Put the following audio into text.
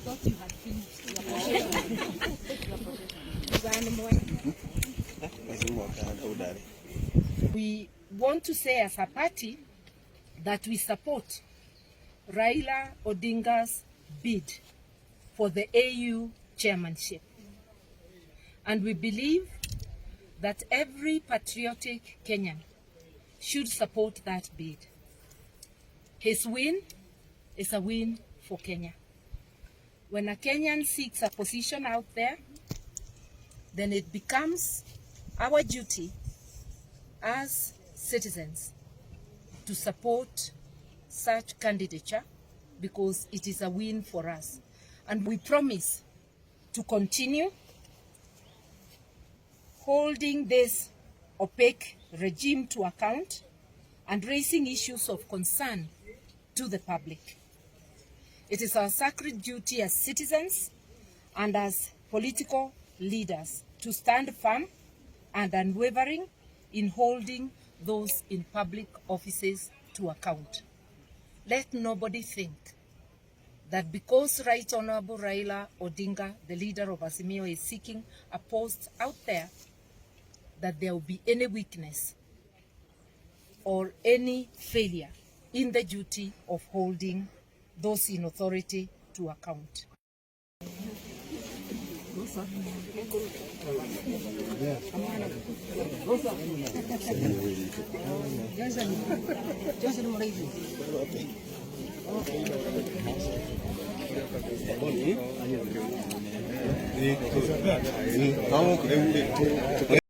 thought you had finished. We want to say as a party that we support Raila Odinga's bid for the AU chairmanship. And we believe that every patriotic Kenyan should support that bid. His win is a win for Kenya. When a Kenyan seeks a position out there, then it becomes our duty as citizens to support such candidature because it is a win for us. And we promise to continue holding this opaque regime to account and raising issues of concern to the public. It is our sacred duty as citizens and as political leaders to stand firm and unwavering in holding those in public offices to account. Let nobody think that because Right Honorable Raila Odinga, the leader of Azimio, is seeking a post out there, that there will be any weakness or any failure in the duty of holding those in authority to account.